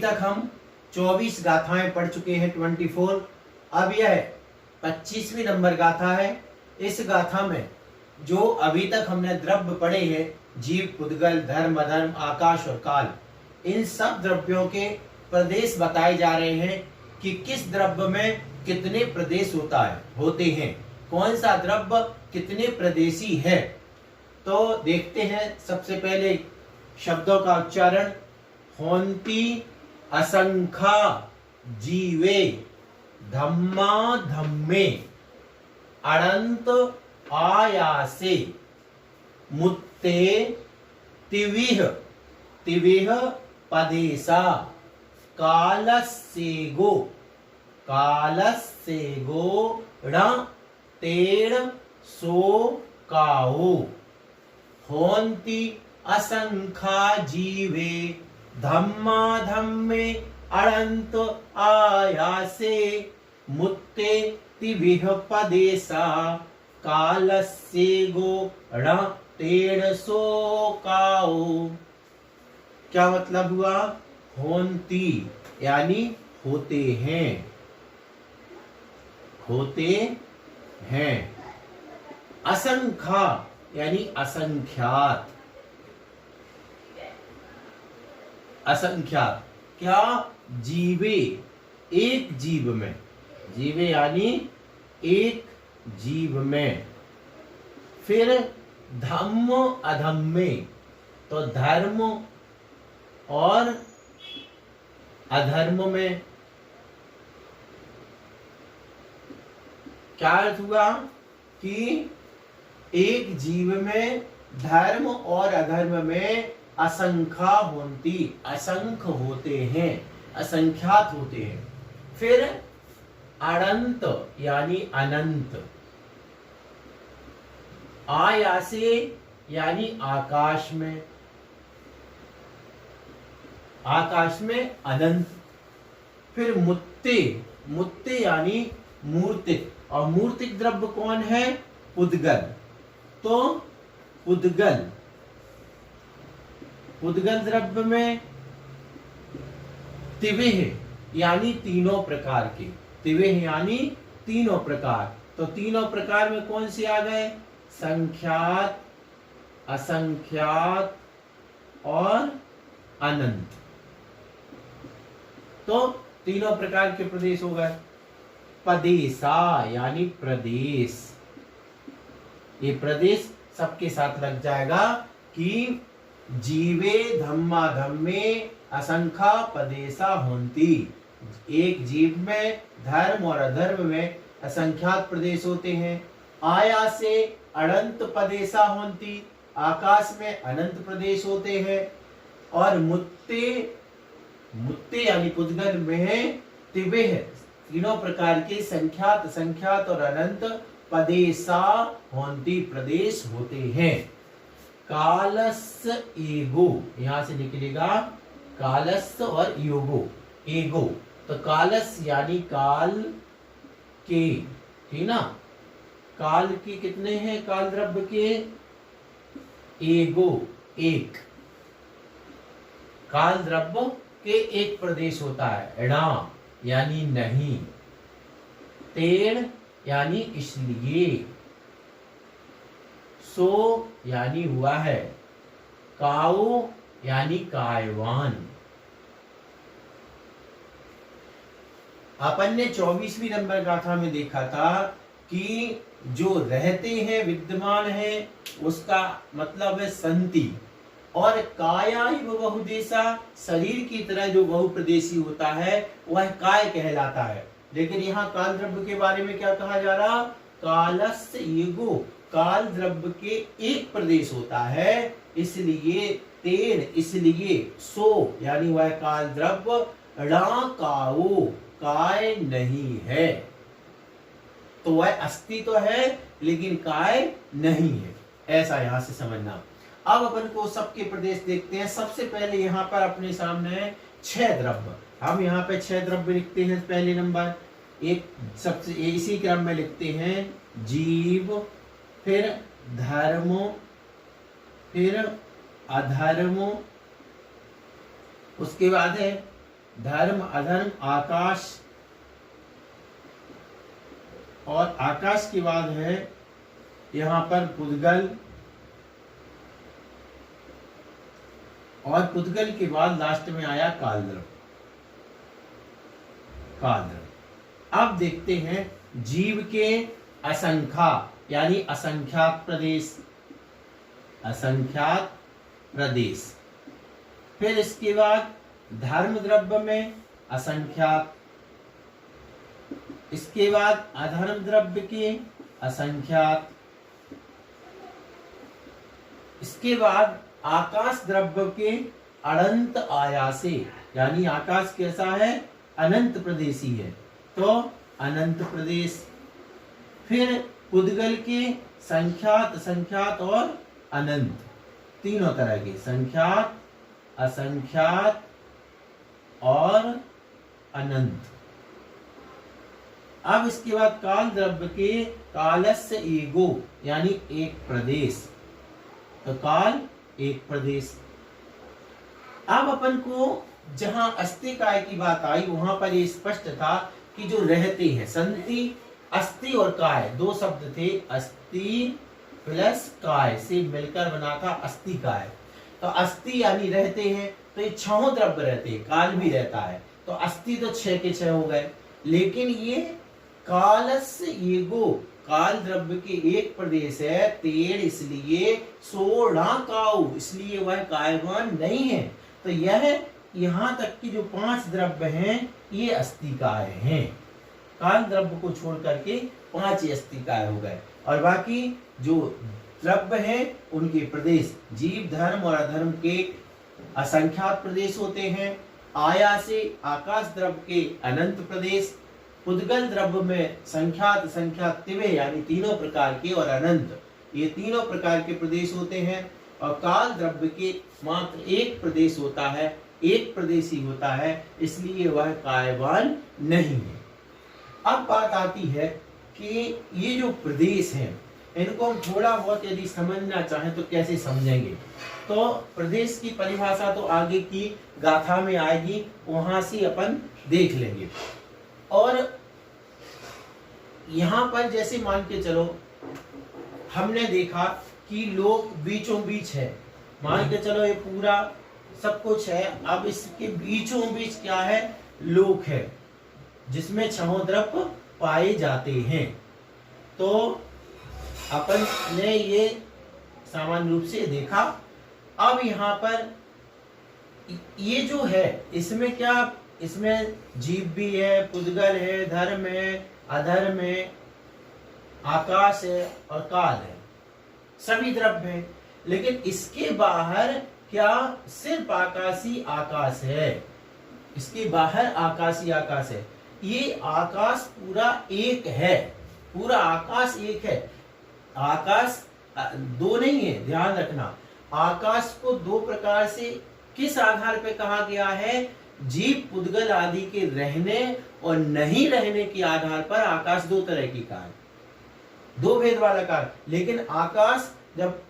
तक हम 24 गाथाएं पढ़ चुके हैं, 24। अब यह 25वीं नंबर गाथा है। इस गाथा में जो अभी तक हमने द्रव्य पढ़े हैं, जीव, पुद्गल, धर्म, अधर्म, आकाश और काल, इन सब द्रव्यों के प्रदेश बताए जा रहे हैं कि किस द्रव्य में कितने प्रदेश होते हैं, कौन सा द्रव्य कितने प्रदेशी है। तो देखते हैं सबसे पहले शब्दों का उच्चारण। होंती असंख्या जीवे धम्मा धम्मे अनंत आयासे मुत्ते तिविह तिविह पदेशा कालस्येगो ण तेण सो काओ। होंति असंख्या जीवे धम्मा धम्मे अनंत आयासे मुत्ते तिविह पदेशा कालस्येगो ण तेण सो काओ। क्या मतलब हुआ? होंती यानी होते हैं, होते हैं। असंख्या यानी असंख्यात, असंख्यात। क्या? जीवे, एक जीव में, जीवे यानी एक जीव में। फिर धम्म अधम्मे, तो धर्म और अधर्म में। क्या अर्थ हुआ? कि एक जीव में धर्म और अधर्म में असंख्या होंती, असंख्य होते हैं, असंख्यात होते हैं। फिर अनंत यानी अनंत, आयासे यानी आकाश में, आकाश में अनंत। फिर मुत्ते, मुत्ते यानी मूर्तिक, और मूर्तिक द्रव्य कौन है? पुद्गल। तो पुद्गल, पुद्गल द्रव्य में तिविह यानी तीनों प्रकार के, तिविह यानी तीनों प्रकार। तो तीनों प्रकार में कौन से आ गए? संख्यात, असंख्यात और अनंत। तो तीनों प्रकार के प्रदेश हो गए। पदेशा यानी प्रदेश, ये प्रदेश सबके साथ लग जाएगा कि जीवे धम्मा धम्मे असंख्या पदेशा होंती। एक जीव में धर्म और अधर्म में असंख्यात प्रदेश होते हैं। आया से अनंत पदेशा होंती, आकाश में अनंत प्रदेश होते हैं। और मुत्ते, मुत्ते यानी पुद्गल में तिविह, तीनों प्रकार के संख्यात, असंख्यात और अनंत पदेशा होंती, प्रदेश होते हैं। कालस्य एगो, यहां से निकलेगा कालस्य और योगो, एगो। तो कालस्य यानी काल के, ठीक ना, काल के कितने हैं? काल द्रव्य के एगो, एक। काल द्रव्य के एक प्रदेश होता है। णा यानी नहीं, तेण यानी इसलिए, सो यानी हुआ है, काओ यानी कायवान। अपन ने 24वीं नंबर गाथा में देखा था कि जो रहते हैं, विद्यमान है, उसका मतलब है संति। और काया ही बहुदेशा, शरीर की तरह जो बहुप्रदेशी होता है वह काय कहलाता है। लेकिन यहाँ काल द्रव्य के बारे में क्या कहा जा रहा? कालस्य एगो, काल द्रव्य के एक प्रदेश होता है, इसलिए तेण, इसलिए सो यानी वह काल द्रव्य णकाओ, काय नहीं है। तो वह अस्थि तो है लेकिन काय नहीं है, ऐसा यहां से समझना। अब अपन को सबके प्रदेश देखते हैं। सबसे पहले यहाँ पर अपने सामने 6 द्रव्य, हम यहाँ पे 6 द्रव्य लिखते हैं। पहले नंबर एक, सबसे इसी क्रम में लिखते हैं जीव, फिर धर्म, फिर अधर्म, उसके बाद है धर्म अधर्म आकाश, और आकाश के बाद है यहां पर पुद्गल, और पुद्गल के बाद लास्ट में आया कालद्रव। अब देखते हैं जीव के असंख्या यानी असंख्यात प्रदेश, असंख्यात प्रदेश। फिर इसके बाद धर्म द्रव्य में असंख्यात, इसके बाद अधर्म द्रव्य के असंख्यात, इसके बाद आकाश द्रव्य के अनंत आयासे, यानी आकाश कैसा है, अनंत प्रदेशी है, तो अनंत प्रदेश। फिर पुद्गल के संख्यात, असंख्यात और अनंत, तीनों तरह के संख्यात, असंख्यात और अनंत। अब इसके बाद काल द्रव्य के कालस्य ईगो यानी एक प्रदेश, तो काल एक प्रदेश। अब अपन को जहां अस्थि काय की बात आई वहां पर ये स्पष्ट था कि जो रहते हैं, संति, अस्थि और काय दो शब्द थे, अस्थि प्लस काय से मिलकर बना था अस्थि काय। तो अस्थि यानी रहते हैं, तो ये छहों द्रव्य रहते हैं, काल भी रहता है, तो अस्थि तो 6 के 6 हो गए। लेकिन ये कालस्य ईगो काल द्रव्य के एक प्रदेश है, तेड़ इसलिए सोना काउ, इसलिए वह कायवान नहीं है। तो यह यहाँ तक कि जो 5 द्रव्य हैं ये अस्थिकाय हैं, काल द्रव्य को छोड़ करके 5 ही अस्थिकाय हो गए, और बाकी जो द्रव्य हैं उनके प्रदेश जीव धर्म और अधर्म के असंख्यात प्रदेश होते हैं। आया से आकाश द्रव्य के अनंत प्रदेश, पुद्गल द्रव्य में संख्यात संख्यात तिवे यानी तीनों प्रकार के और अनंत ये तीनों प्रकार के प्रदेश होते हैं। और काल द्रव्य के मात्र एक प्रदेश होता है, एक प्रदेशी होता है, इसलिए वह कायवान नहीं है। अब बात आती है कि ये जो प्रदेश हैं इनको हम थोड़ा बहुत यदि समझना चाहें तो कैसे समझेंगे। तो प्रदेश की परिभाषा तो आगे की गाथा में आएगी, वहां से अपन देख लेंगे। और यहां पर जैसे मान के चलो हमने देखा कि लोक बीचों बीच है, मान के चलो ये पूरा सब कुछ है, अब इसके बीचों बीच क्या है, लोक है जिसमें छहों द्रव्य पाए जाते हैं। तो अपन ने ये सामान्य रूप से देखा। अब यहाँ पर ये जो है इसमें क्या, इसमें जीव भी है, पुद्गल है, धर्म है, अधर्म है, आकाश है और काल है, सभी द्रव्य है। लेकिन इसके बाहर क्या सिर्फ आकाशी आकाश है, इसके बाहर आकाशी आकाश है। ये आकाश पूरा एक है, पूरा आकाश एक है, आकाश दो नहीं है, ध्यान रखना। आकाश को दो प्रकार से किस आधार पे कहा गया है, जीव पुद्गल आदि के रहने और नहीं रहने के आधार पर आकाश दो तरह की का है, दो भेद वाला का। लेकिन आकाश जब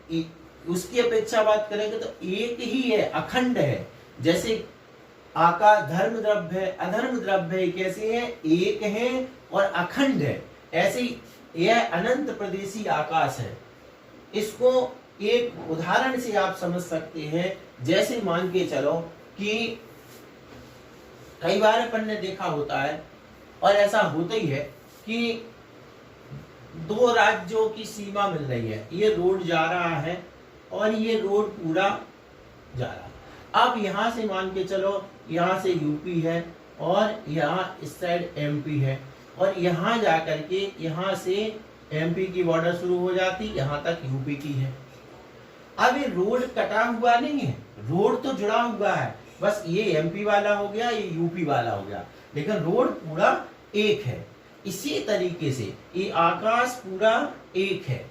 उसकी अपेक्षा बात करेंगे तो एक ही है, अखंड है। जैसे आकाश धर्म द्रव्य है, अधर्म द्रव्य है, कैसे है, एक है और अखंड है। ऐसे ही यह अनंत प्रदेशी आकाश है। इसको एक उदाहरण से आप समझ सकते हैं। जैसे मान के चलो कि कई बार अपन ने देखा होता है और ऐसा होता ही है कि दो राज्यों की सीमा मिल रही है, ये रोड जा रहा है और ये रोड पूरा जा रहा है। अब यहां से मान के चलो यहाँ से यूपी है और यहाँ इस साइड एमपी है, और यहाँ जाकर के यहाँ से एमपी की बॉर्डर शुरू हो जाती, यहाँ तक यूपी की है। अब ये रोड कटा हुआ नहीं है, रोड तो जुड़ा हुआ है, बस ये एमपी वाला हो गया, ये यूपी वाला हो गया, लेकिन रोड पूरा एक है। इसी तरीके से ये आकाश पूरा एक है।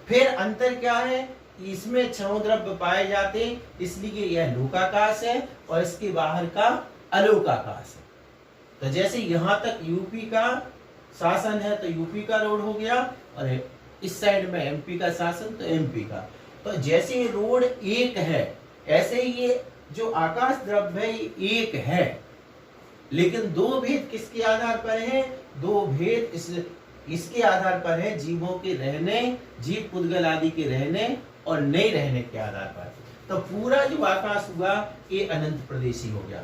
फिर अंतर क्या है, इसमें छहों द्रव्य पाए जाते, इसलिए यह लोकाकाश है और इसके बाहर का अलोकाकाश है। तो जैसे यहां तक यूपी का शासन है तो यूपी का रोड हो गया, और इस साइड में एमपी का शासन तो एमपी का। तो जैसे ये रोड एक है, ऐसे ही ये जो आकाश द्रव्य है ये एक है, लेकिन दो भेद किसके आधार पर है? दो भेद इसके आधार पर है, जीवों के रहने, जीव पुद्गल आदि के रहने और नहीं रहने के आधार पर। तो पूरा जो आकाश हुआ ये अनंत प्रदेशी हो गया।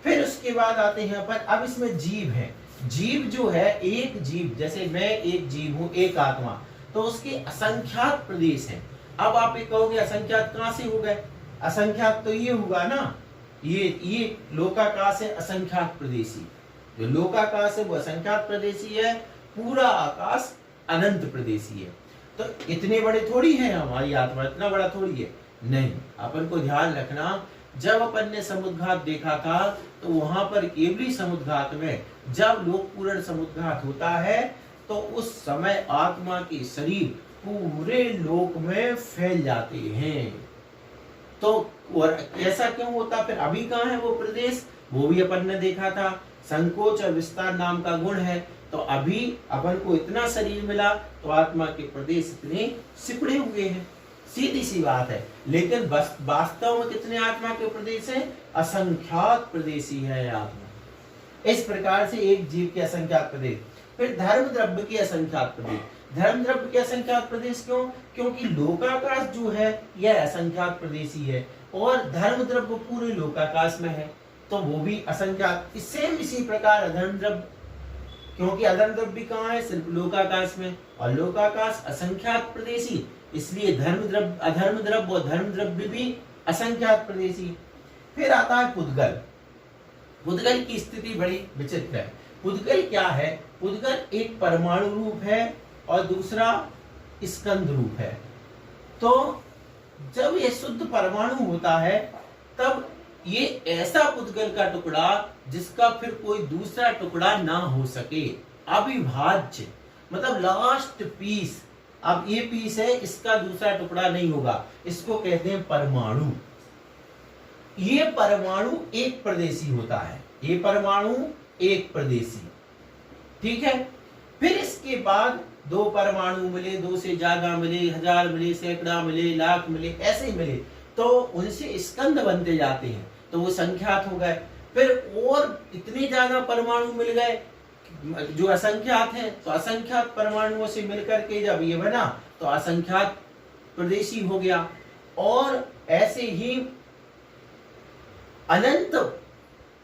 फिर उसके बाद आते हैं अपन, अब इसमें जीव है। जीव जो है, एक जीव, जैसे मैं एक जीव हूं, एक आत्मा, तो उसके असंख्यात प्रदेश हैं। अब आप ये कहोगे असंख्यात कहां से हो गए? असंख्यात तो ये हुआ ना, ये लोकाकाश है असंख्यात प्रदेशी। जो लोकाकाश है वो असंख्यात प्रदेशी है, पूरा आकाश अनंत प्रदेशी है। तो इतने बड़े थोड़ी है हमारी आत्मा, इतना बड़ा थोड़ी है, नहीं। अपन को ध्यान रखना, जब अपन ने समुद्घात देखा था तो वहां पर केवली समुद्घात में जब लोकपूर्ण समुद्घात होता है तो उस समय आत्मा के शरीर पूरे लोक में फैल जाते हैं। तो और ऐसा क्यों होता? फिर अभी कहाँ है वो प्रदेश? वो भी अपन ने देखा था, संकोच और विस्तार नाम का गुण है। तो अभी अपन को इतना शरीर मिला तो आत्मा के प्रदेश इतने सिकुड़े हुए हैं, सीधी सी बात है। लेकिन वास्तव में कितने आत्मा के प्रदेश हैं? असंख्यात प्रदेशी है आत्मा। इस प्रकार से एक जीव के असंख्यात प्रदेश। फिर धर्म द्रव्य के असंख्यात प्रदेश। धर्म द्रव्य के असंख्यात प्रदेश क्यों? क्योंकि लोकाकाश जो है यह असंख्यात प्रदेशी है और धर्म द्रव्य पूरे लोकाकाश में है, तो वो भी असंख्यात। सेम इसी प्रकार अधर्म द्रव्य, क्योंकि अधर्म द्रव्य कहाँ है? सिर्फ लोकाकाश में, और लोकाकाश असंख्यात प्रदेशी, इसलिए धर्म द्रव्य, अधर्म द्रव्य और धर्म द्रव्य भी असंख्यात प्रदेशी। फिर आता है पुद्गल। पुद्गल की स्थिति बड़ी विचित्र है। पुद्गल क्या है? पुद्गल एक परमाणु रूप है और दूसरा स्कंद रूप है। तो जब ये शुद्ध परमाणु होता है तब ये ऐसा पुद्गल का टुकड़ा जिसका फिर कोई दूसरा टुकड़ा ना हो सके, अविभाज्य, मतलब लास्ट पीस। अब ये पीस है, इसका दूसरा टुकड़ा नहीं होगा, इसको कहते हैं परमाणु। ये परमाणु एक प्रदेशी होता है, ये परमाणु एक प्रदेशी, ठीक है। फिर इसके बाद दो परमाणु मिले, दो से ज्यादा मिले, 1000 मिले, सैकड़ा मिले, लाख मिले, ऐसे ही मिले तो उनसे स्कंद बनते जाते हैं, तो वो संख्यात हो गए। फिर और इतने ज्यादा परमाणु मिल गए जो असंख्यात हैं, तो असंख्यात परमाणुओं से मिलकर के जब ये बना तो असंख्यात प्रदेशी हो गया। और ऐसे ही अनंत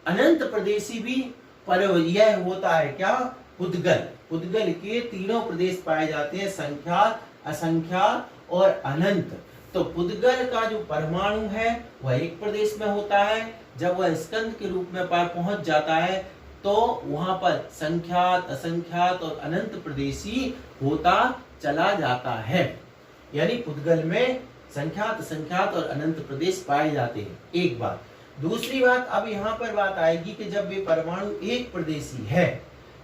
अनंत प्रदेशी भी पर यह होता है क्या? पुद्गल। पुद्गल के तीनों प्रदेश पाए जाते हैं, संख्यात, असंख्यात और अनंत। तो पुद्गल का जो परमाणु है वह एक प्रदेश में होता है, जब वह स्कंद के रूप में पहुंच जाता है तो वहां पर संख्यात, असंख्यात और अनंत प्रदेशी होता चला जाता है। यानी पुद्गल में संख्यात, असंख्यात और अनंत प्रदेश पाए जाते हैं, एक बात। दूसरी बात, अब यहाँ पर बात आएगी कि जब ये परमाणु एक प्रदेशी है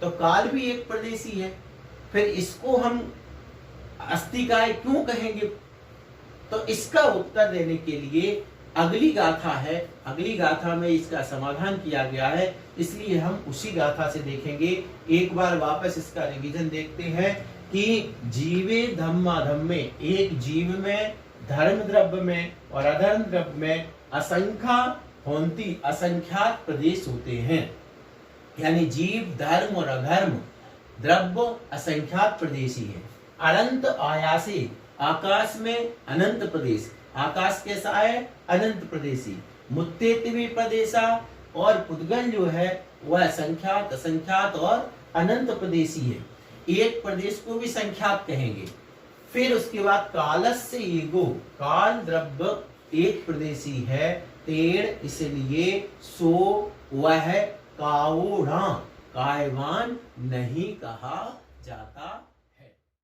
तो काल भी एक प्रदेशी है, फिर इसको हम अस्थिकाय क्यों कहेंगे? तो इसका उत्तर देने के लिए अगली गाथा है, अगली गाथा में इसका समाधान किया गया है, इसलिए हम उसी गाथा से देखेंगे। एक बार वापस इसका रिवीजन देखते हैं कि जीवे धम्माधम्मे, एक जीव में, धर्म द्रव्य में और अधर्म द्रव्य में असंख्या होंती, असंख्यात प्रदेश होते हैं। यानी जीव, धर्म और अधर्म द्रव्य असंख्यात प्रदेशी है। अनंत आयासे, आकाश में अनंत प्रदेश, आकाश कैसा है? अनंत प्रदेशी। मुत्तेतिवी प्रदेशा, और पुद्गल जो है वह संख्यात, असंख्यात और अनंत प्रदेशी है। एक प्रदेश को भी संख्यात कहेंगे। फिर उसके बाद कालस्य ईगो, काल द्रव्य एक प्रदेशी है, तेड़ इसलिए सो वह कावोढ़ा, कायवान नहीं कहा जाता।